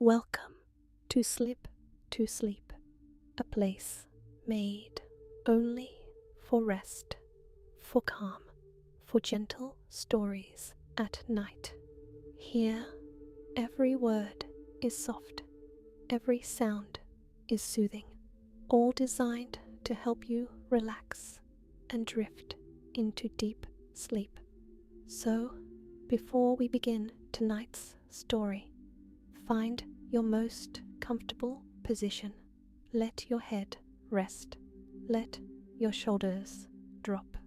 Welcome to Slip to Sleep, a place made only for rest, for calm, for gentle stories at night. Here, every word is soft, every sound is soothing, all designed to help you relax and drift into deep sleep. So, before we begin tonight's story, find your most comfortable position. Let your head rest. Let your shoulders drop.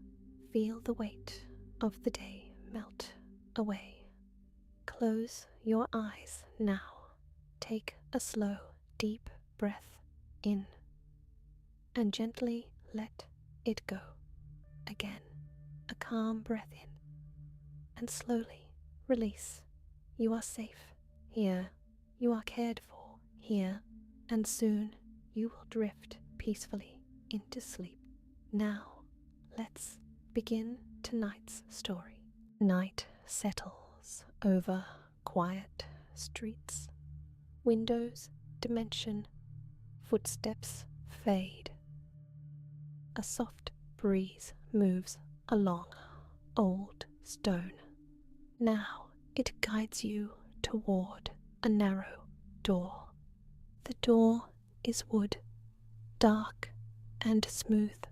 Feel the weight of the day melt away. Close your eyes now. Take a slow, deep breath in and gently let it go. Again, a calm breath in and slowly release. You are safe here. You are cared for here, and soon you will drift peacefully into sleep. Now, let's begin tonight's story. Night settles over quiet streets. Windows dimension, footsteps fade. A soft breeze moves along old stone. Now it guides you toward a narrow door. The door is wood, dark and smooth.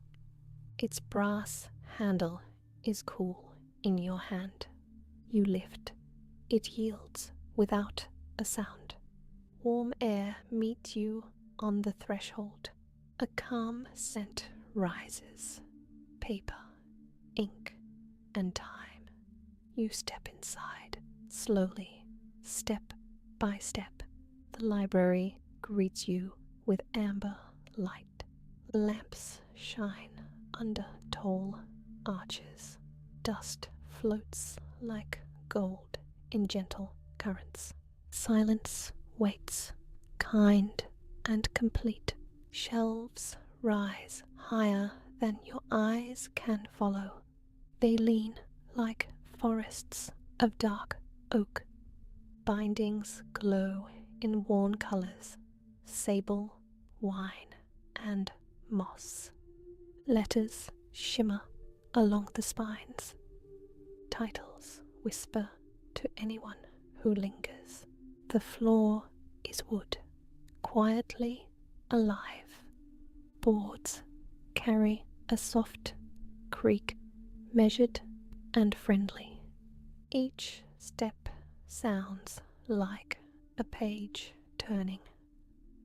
Its brass handle is cool in your hand. You lift. It yields without a sound. Warm air meets you on the threshold. A calm scent rises. Paper, ink, and time. You step inside, slowly, step by step. The library greets you with amber light. Lamps shine under tall arches. Dust floats like gold in gentle currents. Silence waits, kind and complete. Shelves rise higher than your eyes can follow. They lean like forests of dark oak. Bindings glow in worn colors, sable, wine, and moss. Letters shimmer along the spines. Titles whisper to anyone who lingers. The floor is wood, quietly alive. Boards carry a soft creak, measured and friendly. Each step sounds like a page turning.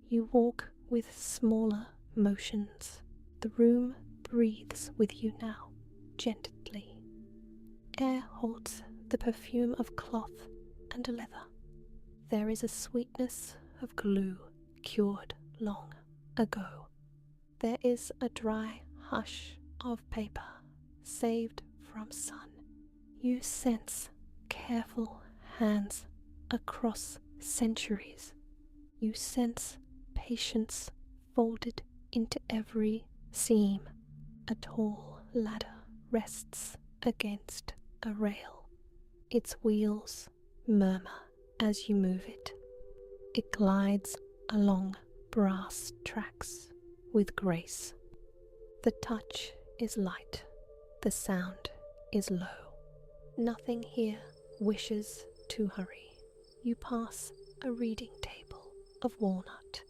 You walk with smaller motions. The room breathes with you now, gently. Air holds the perfume of cloth and leather. There is a sweetness of glue cured long ago. There is a dry hush of paper saved from sun. You sense careful hands across centuries. You sense patience folded into every seam. A tall ladder rests against a rail. Its wheels murmur as you move it. It glides along brass tracks with grace. The touch is light. The sound is low. Nothing here wishes to hurry. You pass a reading table of walnut.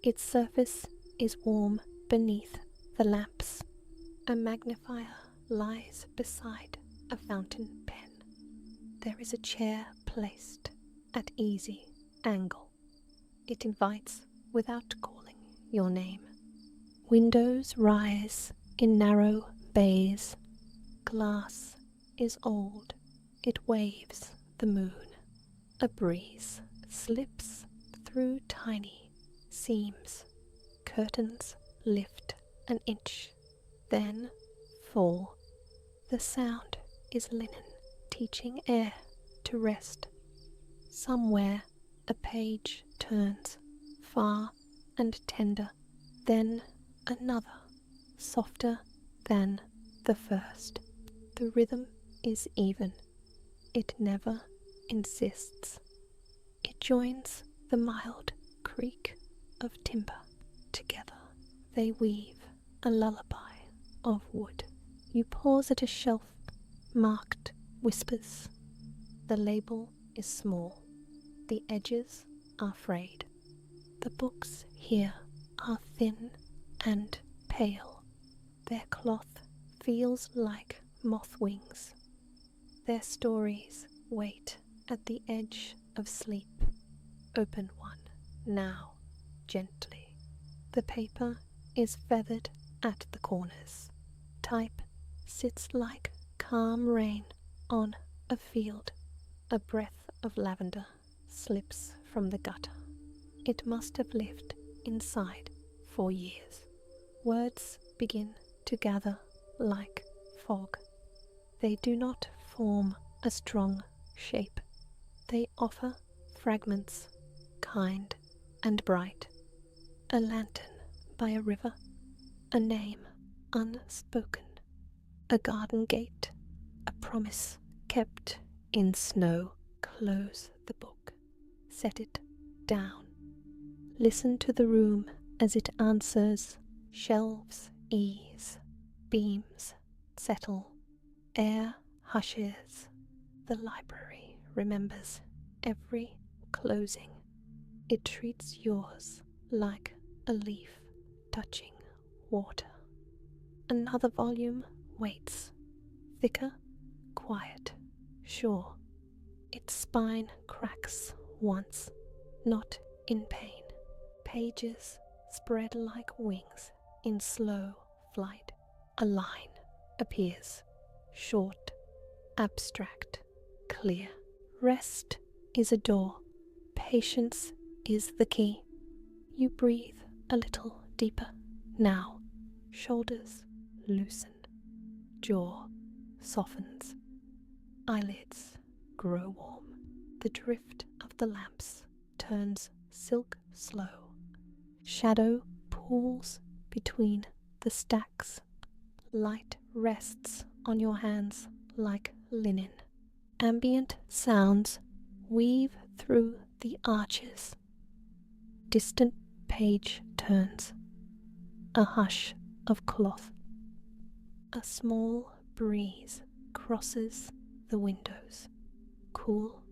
Its surface is warm beneath the lamps. A magnifier lies beside a fountain pen. There is a chair placed at easy angle. It invites without calling your name. Windows rise in narrow bays. Glass is old. It waves the moon. A breeze slips through tiny seams. Curtains lift an inch, then fall. The sound is linen, teaching air to rest. Somewhere a page turns, far and tender, then another, softer than the first. The rhythm is even. It never insists. It joins the mild creak of timber. Together they weave a lullaby of wood. You pause at a shelf marked Whispers. The label is small. The edges are frayed. The books here are thin and pale. Their cloth feels like moth wings. Their stories wait at the edge of sleep. Open one now, gently. The paper is feathered at the corners. Type sits like calm rain on a field. A breath of lavender slips from the gutter. It must have lived inside for years. Words begin to gather like fog. They do not form a strong shape. They offer fragments, kind and bright. A lantern by a river, a name unspoken, a garden gate, a promise kept in snow. Close the book, set it down. Listen to the room as it answers. Shelves ease, beams settle, air hushes. The library remembers every closing. It treats yours like a leaf touching water. Another volume waits, thicker, quiet, sure. Its spine cracks once, not in pain. Pages spread like wings in slow flight. A line appears, short, abstract, clear. Rest is a door. Patience is the key. You breathe a little deeper now. Shoulders loosen. Jaw softens. Eyelids grow warm. The drift of the lamps turns silk slow. Shadow pools between the stacks. Light rests on your hands like linen. Ambient sounds weave through the arches. Distant page turns. A hush of cloth. A small breeze crosses the windows. Cool,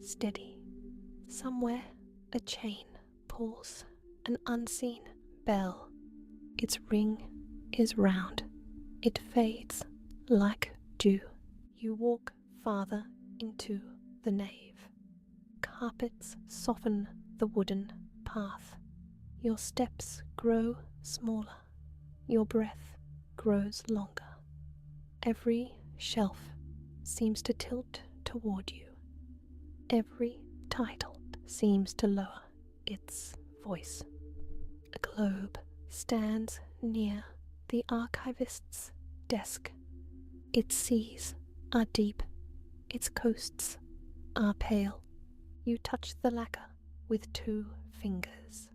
steady. Somewhere a chain pulls an unseen bell. Its ring is round. It fades like dew. You walk farther into the nave. Carpets soften the wooden path. Your steps grow smaller. Your breath grows longer. Every shelf seems to tilt toward you. Every title seems to lower its voice. A globe stands near the archivist's desk. Its seas are deep. Its coasts are pale. You touch the lacquer with 2 fingers.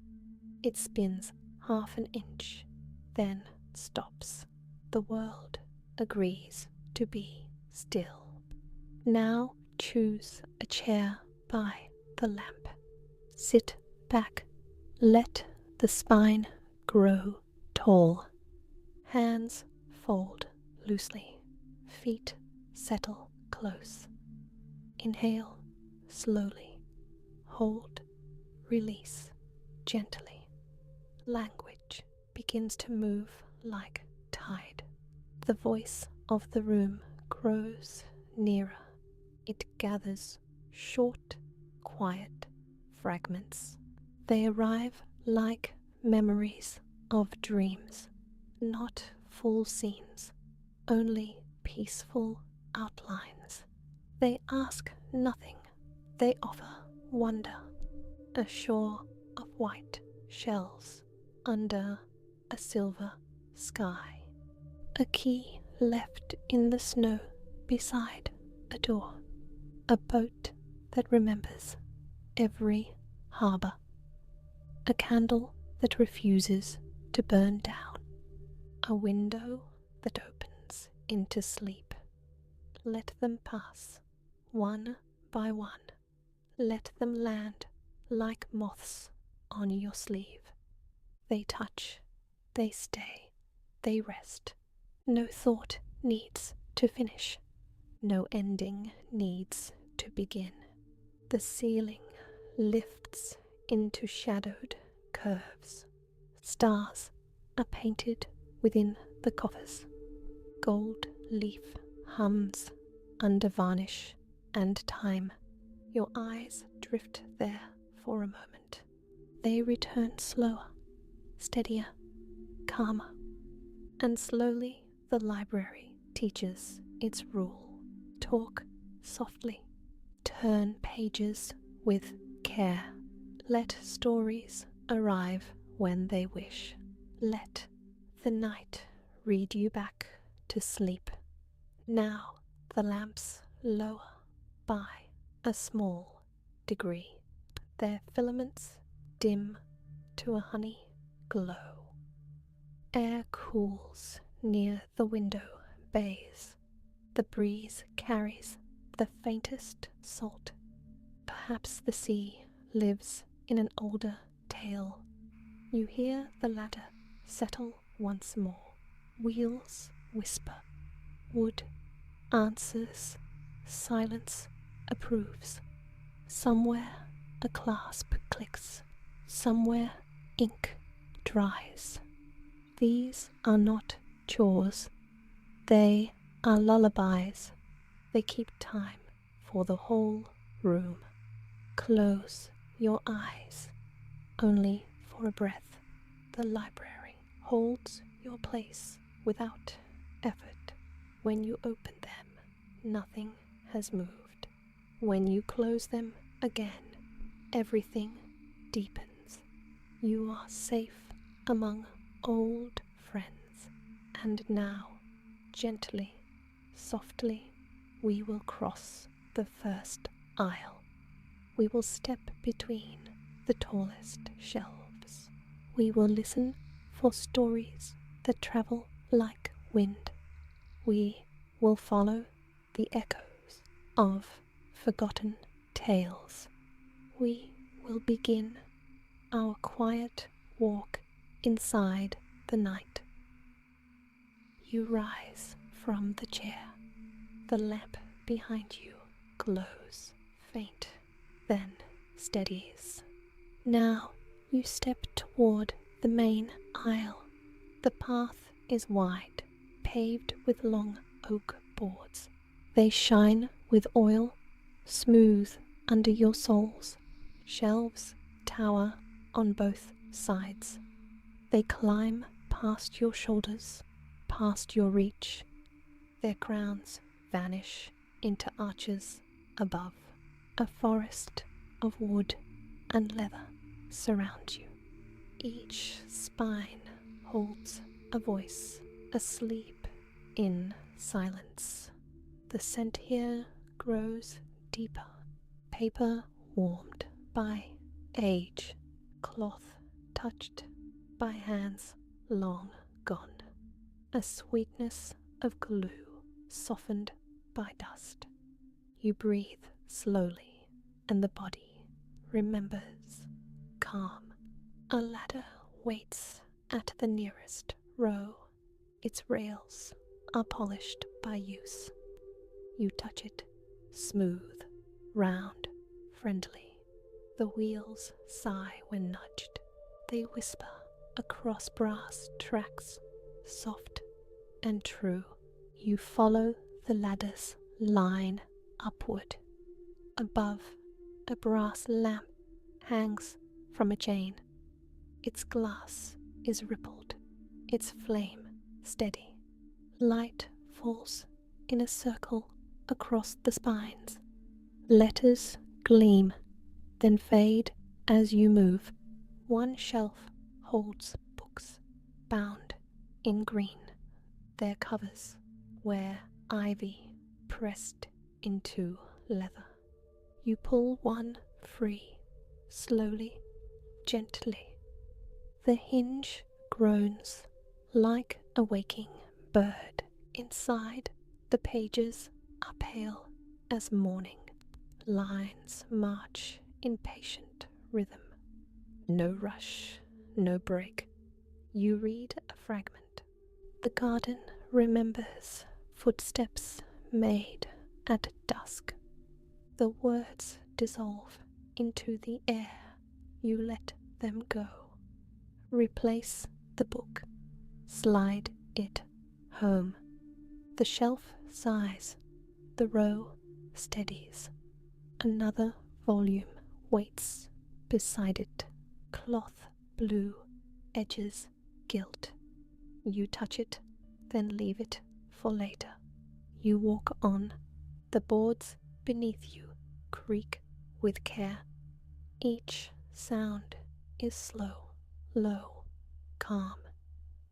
It spins half an inch, then stops. The world agrees to be still. Now choose a chair by the lamp. Sit back. Let the spine grow tall. Hands fold loosely. Feet settle close. Inhale slowly. Hold. Release gently. Language begins to move like tide. The voice of the room grows nearer. It gathers short, quiet fragments. They arrive like memories of dreams, not full scenes, only peaceful outlines. They ask nothing. They offer wonder. A shore of white shells under a silver sky. A key left in the snow beside a door. A boat that remembers every harbour. A candle that refuses to burn down. A window that opens into sleep. Let them pass, one by one. Let them land like moths on your sleeve. They touch, they stay, they rest. No thought needs to finish. No ending needs to begin. The ceiling lifts into shadowed curves. Stars are painted within the coffers. Gold leaf hums under varnish and time. Your eyes drift there for a moment. They return slower, steadier, calmer, and slowly the library teaches its rule. Talk softly. Turn pages with care. Let stories arrive when they wish. Let the night read you back to sleep. Now the lamps lower by a small degree. Their filaments dim to a honey glow. Air cools near the window bays. The breeze carries the faintest salt. Perhaps the sea lives in an older tale. You hear the ladder settle once more. Wheels whisper. Wood answers. Silence approves. Somewhere a clasp clicks. Somewhere ink dries. These are not chores. They are lullabies. They keep time for the whole room. Close your eyes, only for a breath. The library holds your place without effort. When you open them, nothing has moved. When you close them again, everything deepens. You are safe among old friends. And now, gently, softly, we will cross the first aisle. We will step between the tallest shelves. We will listen for stories that travel like wind. We will follow the echoes of forgotten tales. We will begin our quiet walk inside the night. You rise from the chair. The lamp behind you glows faint, then steadies. Now you step toward the main aisle. The path is wide, paved with long oak boards. They shine with oil, smooth under your soles. Shelves tower on both sides. They climb past your shoulders, past your reach. Their crowns vanish into arches above. A forest of wood and leather surrounds you. Each spine holds a voice, asleep in silence. The scent here grows deeper. Paper warmed by age, cloth touched by hands long gone. A sweetness of glue softened by dust. You breathe slowly, and the body remembers. Calm. A ladder waits at the nearest row. Its rails are polished by use. You touch it, smooth, round, friendly. The wheels sigh when nudged. They whisper across brass tracks, soft and true. You follow the ladder's line upward. Above, a brass lamp hangs from a chain. Its glass is rippled, its flame steady. Light falls in a circle across the spines. Letters gleam, then fade as you move. One shelf holds books bound in green. Their covers wear ivy pressed into leather. You pull one free, slowly, gently. The hinge groans like a waking bird. Inside, the pages are pale as morning. Lines march in patient rhythm. No rush, no break. You read a fragment. The garden remembers footsteps made at dusk. The words dissolve into the air. You let them go. Replace the book. Slide it home. The shelf sighs. The row steadies. Another volume waits beside it. Cloth blue, edges gilt. You touch it, then leave it for later. You walk on. The boards beneath you creak with care. Each sound is slow, low, calm.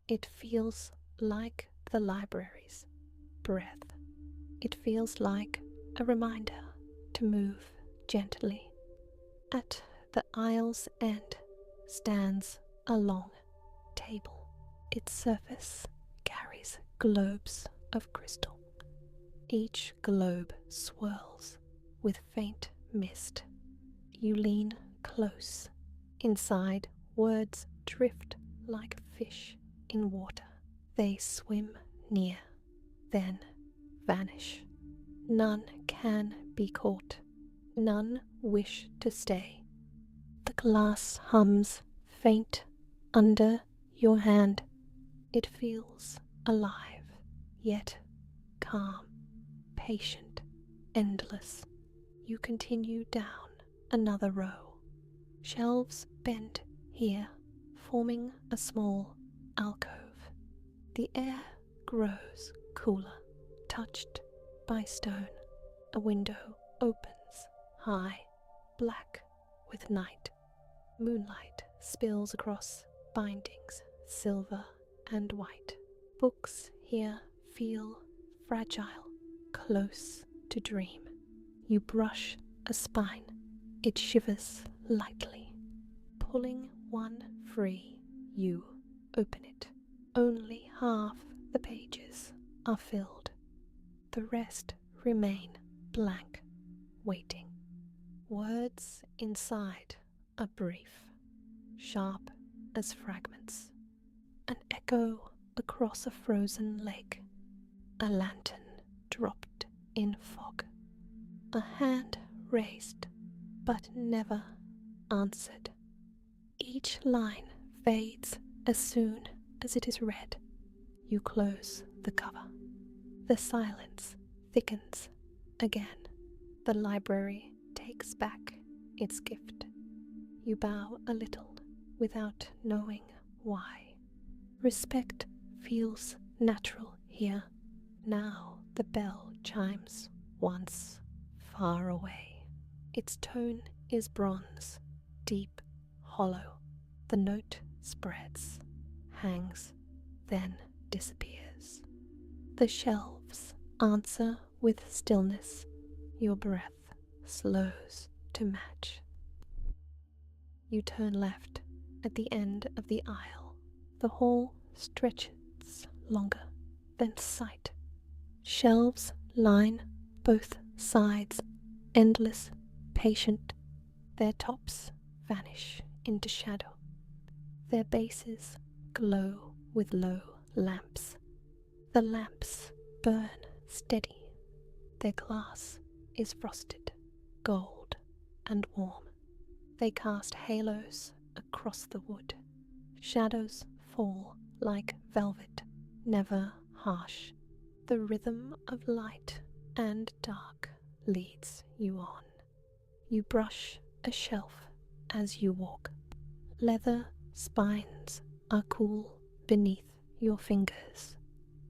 It feels like the library's breath. It feels like a reminder to move gently. At the aisle's end stands a long table. Its surface carries globes of crystal. Each globe swirls with faint mist. You lean close. Inside, words drift like fish in water. They swim near, then vanish. None can be caught. None wish to stay. The glass hums faint under your hand. It feels alive, yet calm, patient, endless. You continue down another row. Shelves bend here, forming a small alcove. The air grows cooler, touched by stone. A window opens high, black with night. Moonlight spills across bindings, silver and white. Books here feel fragile, close to dream. You brush a spine. It shivers lightly. Pulling one free, you open it. Only half the pages are filled. The rest remain blank, waiting. Words inside are brief, sharp as fragments. An echo across a frozen lake. A lantern dropped in fog. A hand raised, but never answered. Each line fades as soon as it is read. You close the cover. The silence thickens again. The library takes back its gift. You bow a little without knowing why. Respect feels natural here. Now the bell chimes once, far away. Its tone is bronze, deep, hollow. The note spreads, hangs, then disappears. The shelves answer with stillness. Your breath slows to match. You turn left at the end of the aisle. The hall stretches longer than sight. Shelves line both sides, endless, patient. Their tops vanish into shadow. Their bases glow with low lamps. The lamps burn steady. Their glass is frosted, gold and warm. They cast halos across the wood. Shadows fall like velvet, never harsh. The rhythm of light and dark leads you on. You brush a shelf as you walk. Leather spines are cool beneath your fingers.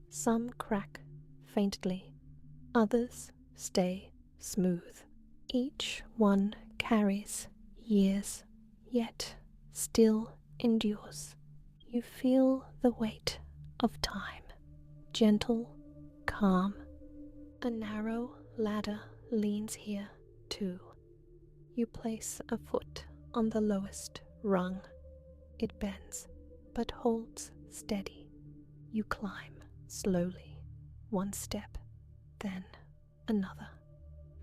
Some crack faintly, others stay smooth. Each one carries years, yet still endures. You feel the weight of time, gentle, calm. A narrow ladder leans here too. You place a foot on the lowest rung. It bends, but holds steady. You climb slowly, one step, then another.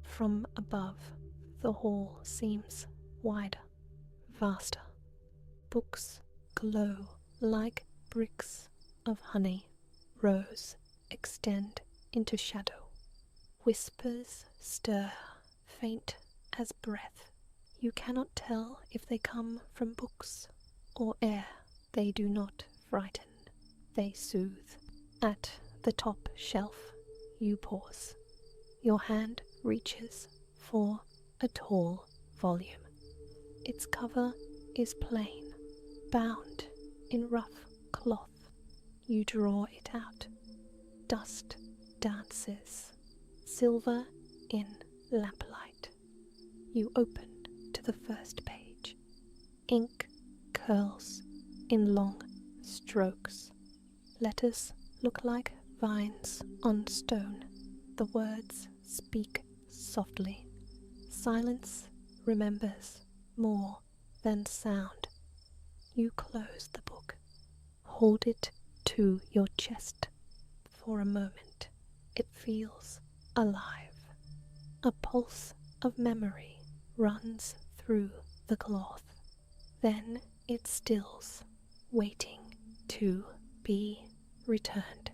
From above, the hall seems wider, faster. Books glow like bricks of honey. Rows extend into shadow. Whispers stir, faint as breath. You cannot tell if they come from books or air. They do not frighten, they soothe. At the top shelf, you pause. Your hand reaches for a tall volume. Its cover is plain, bound in rough cloth. You draw it out. Dust dances, silver in lamplight. You open to the first page. Ink curls in long strokes. Letters look like vines on stone. The words speak softly. Silence remembers more than sound. You close the book. Hold it to your chest. For a moment, it feels alive. A pulse of memory runs through the cloth. Then it stills, waiting to be returned.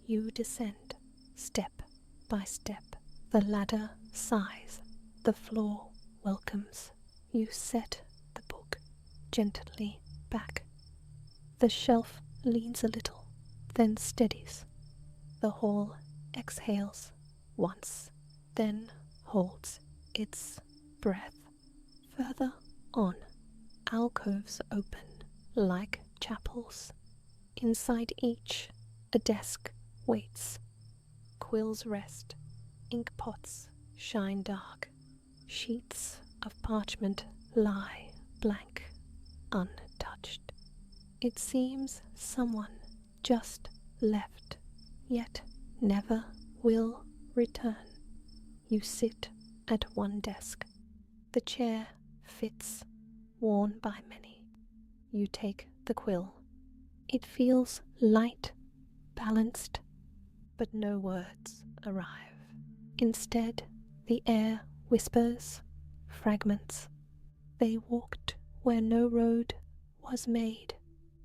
You descend, step by step. The ladder sighs, the floor welcomes. You set the book gently back. The shelf leans a little, then steadies. The hall exhales once, then holds its breath. Further on, alcoves open like chapels. Inside each, a desk waits. Quills rest, ink pots shine dark. Sheets of parchment lie blank, untouched. It seems someone just left, yet never will return. You sit at one desk. The chair fits, worn by many. You take the quill. It feels light, balanced, but no words arrive. Instead, the air whispers fragments. They walked where no road was made.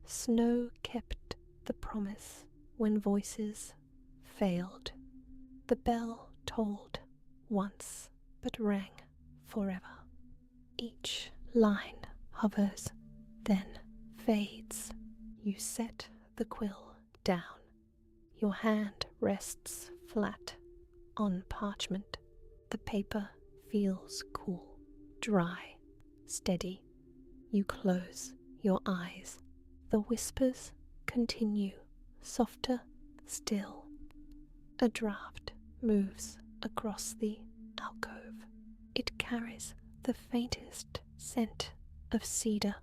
Snow kept the promise when voices failed. The bell tolled once, but rang forever. Each line hovers, then fades. You set the quill down. Your hand rests flat on parchment. The paper feels cool, dry, steady. You close your eyes. The whispers continue, softer still. A draft moves across the alcove. It carries the faintest scent of cedar.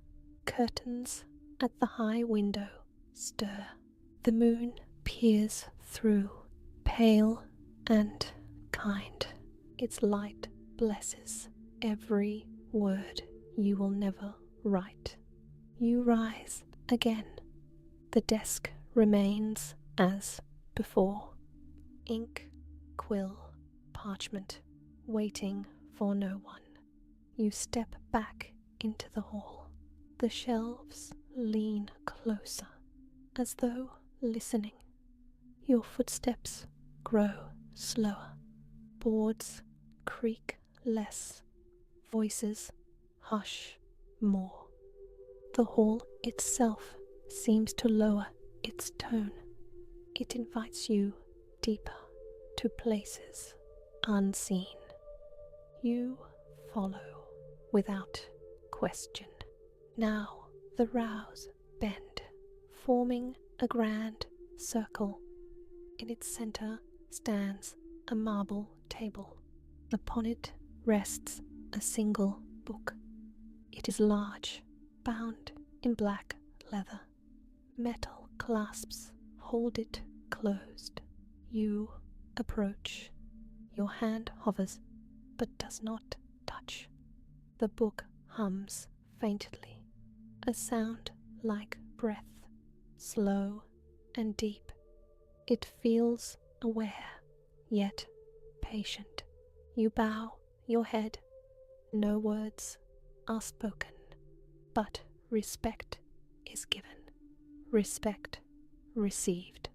Curtains at the high window stir. The moon peers through, pale and kind. Its light blesses every word you will never write. You rise again. The desk remains as before. Ink, quill, parchment, waiting for no one. You step back into the hall. The shelves lean closer, as though listening. Your footsteps grow slower. Boards creak less. Voices hush more. The hall itself seems to lower its tone. It invites you deeper to places unseen. You follow without question. Now the rows bend, forming a grand circle. In its center stands a marble table. Upon it rests a single book. It is large, bound in black leather. Metal clasps hold it closed. You approach. Your hand hovers, but does not touch. The book hums faintly, a sound like breath, slow and deep. It feels aware, yet patient. You bow your head. No words are spoken. but respect is given, respect received.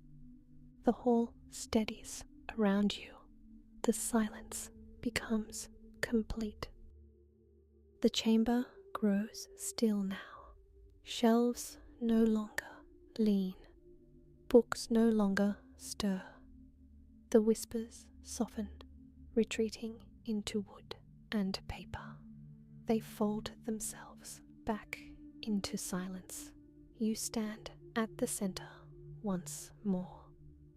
The hall steadies around you. The silence becomes complete. The chamber grows still now. Shelves no longer lean. Books no longer stir. The whispers soften, retreating into wood and paper. They fold themselves back into silence. You stand at the center once more.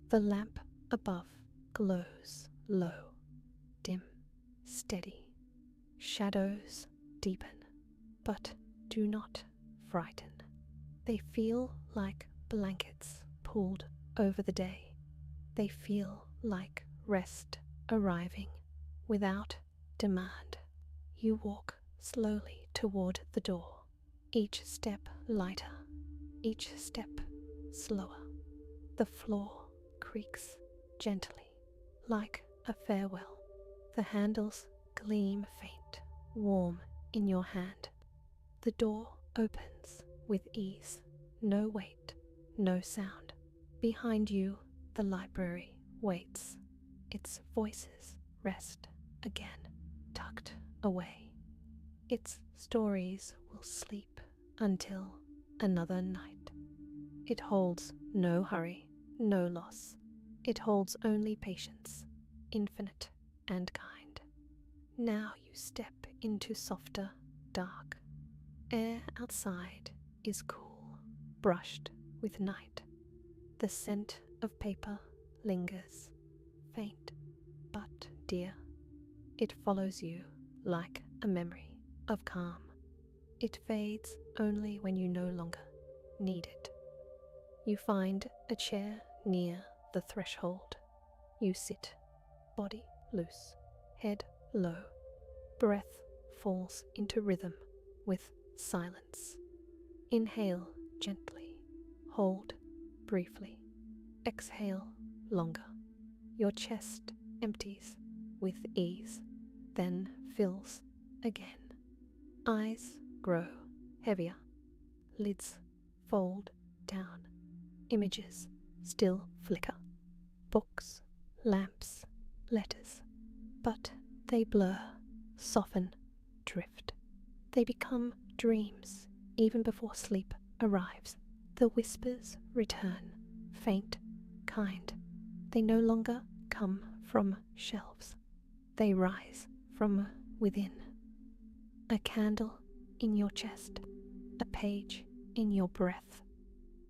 The lamp above glows low, dim, steady. Shadows deepen, but do not frighten. They feel like blankets pulled over the day. They feel like rest arriving without demand. You walk slowly toward the door, each step lighter, each step slower. The floor creaks gently, like a farewell. The handles gleam faint, warm in your hand. The door opens with ease, no weight, no sound. Behind you, the library waits. Its voices rest again, tucked away. Its stories will sleep until another night. It holds no hurry, no loss. It holds only patience, infinite and kind. Now you step into softer dark. Air outside is cool, brushed with night. The scent of paper lingers, faint but dear. It follows you like a memory of calm. It fades only when you no longer need it. You find a chair near the threshold. You sit, body loose, head low. Breath falls into rhythm with silence. Inhale gently, hold briefly, exhale longer. Your chest empties with ease, then fills again. Eyes grow heavier, lids fold down. Images still flicker. Books, lamps, letters, but they blur, soften, drift. They become dreams even before sleep arrives. The whispers return, faint, kind. They no longer come from shelves. They rise from within. A candle in your chest, a page in your breath.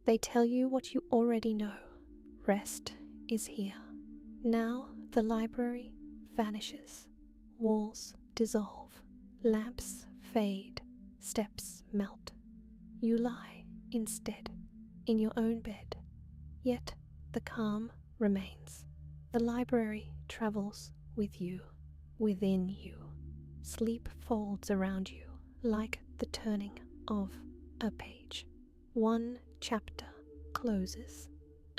They tell you what you already know. Rest is here. Now the library vanishes. Walls dissolve. Lamps fade. Steps melt. You lie instead in your own bed. Yet the calm remains. The library travels with you, within you. Sleep folds around you like the turning of a page. One chapter closes,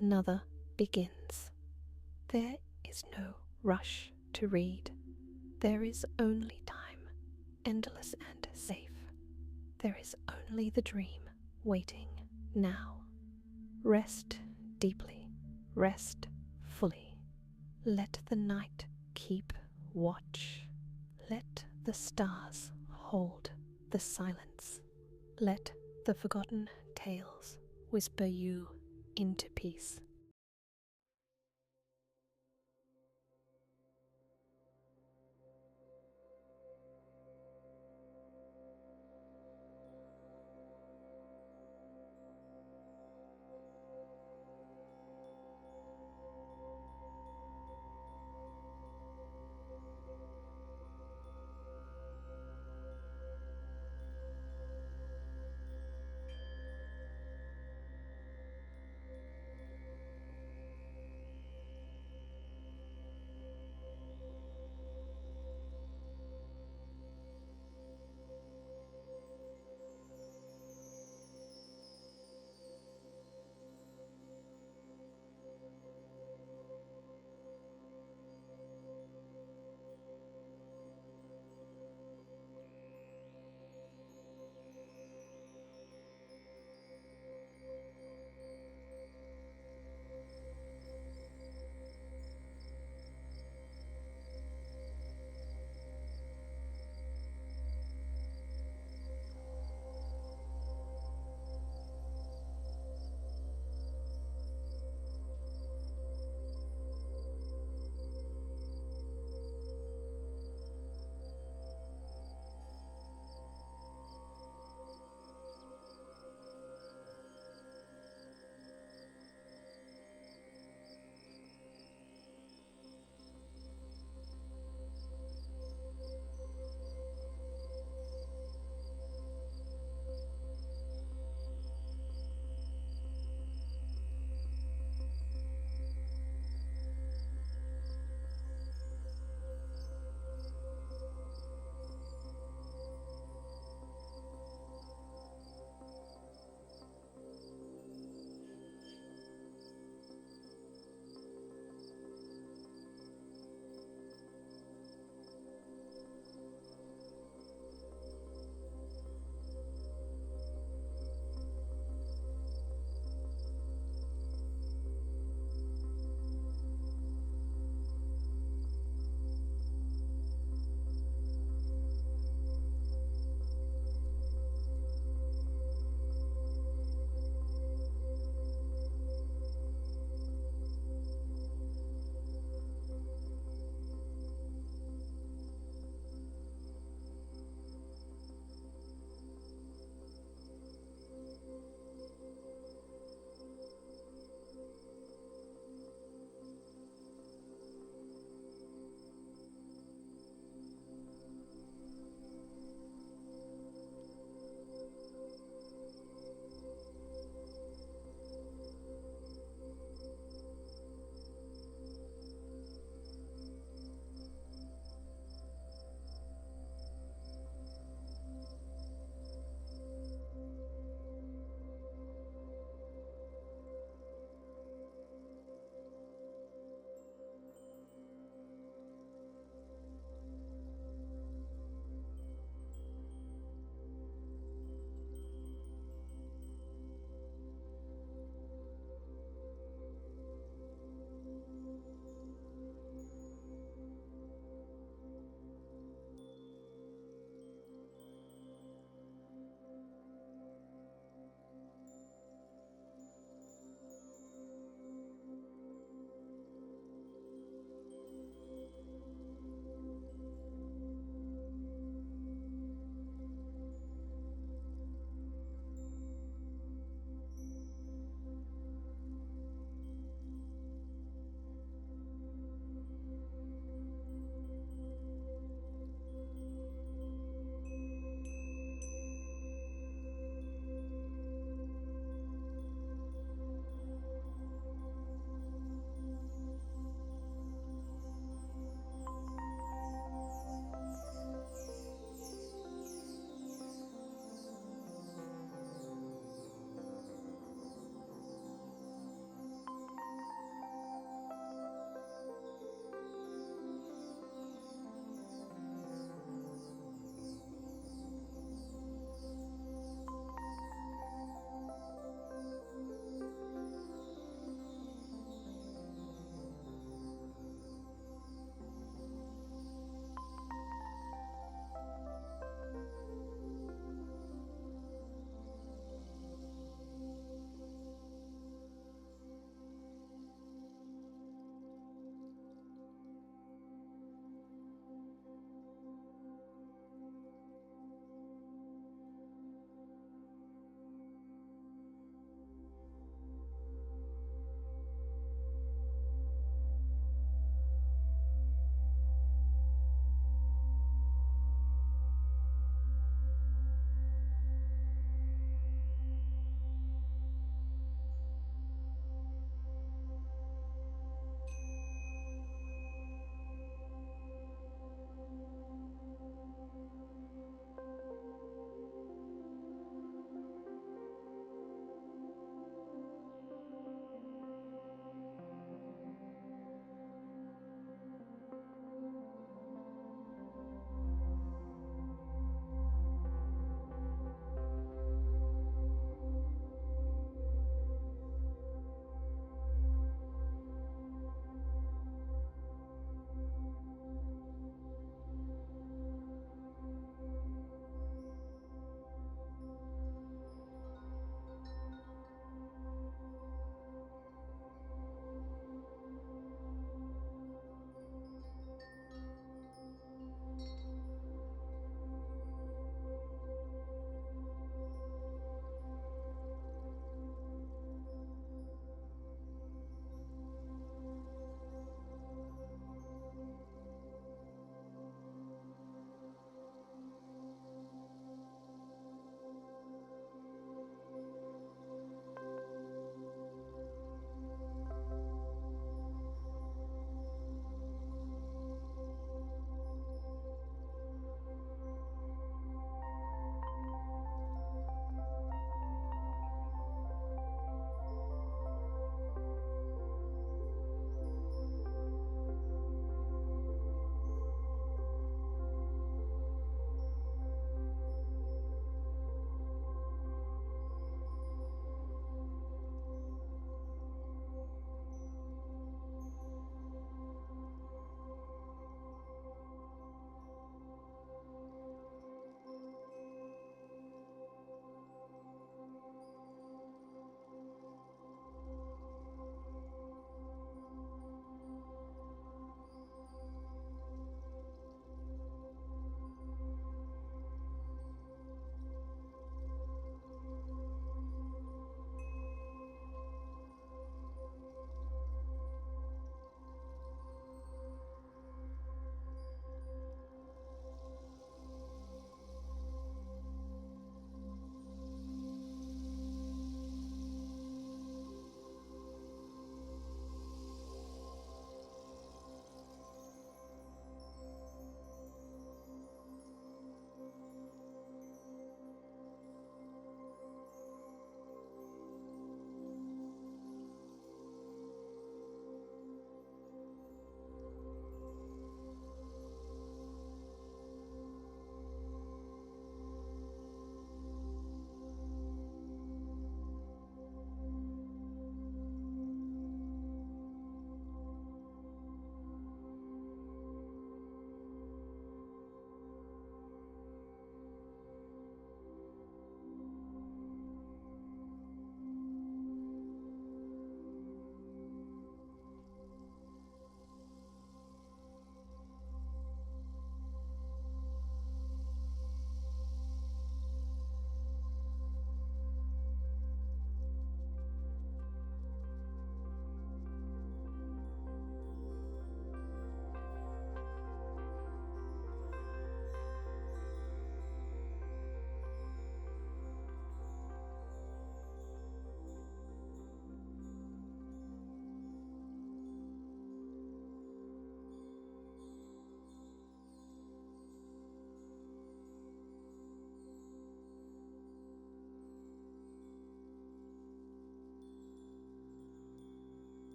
another begins. There is no rush to read. There is only time, endless and safe. There is only the dream waiting now. Rest deeply, rest fully. Let the night keep watch. Let the stars hold the silence. Let the forgotten tales whisper you into peace.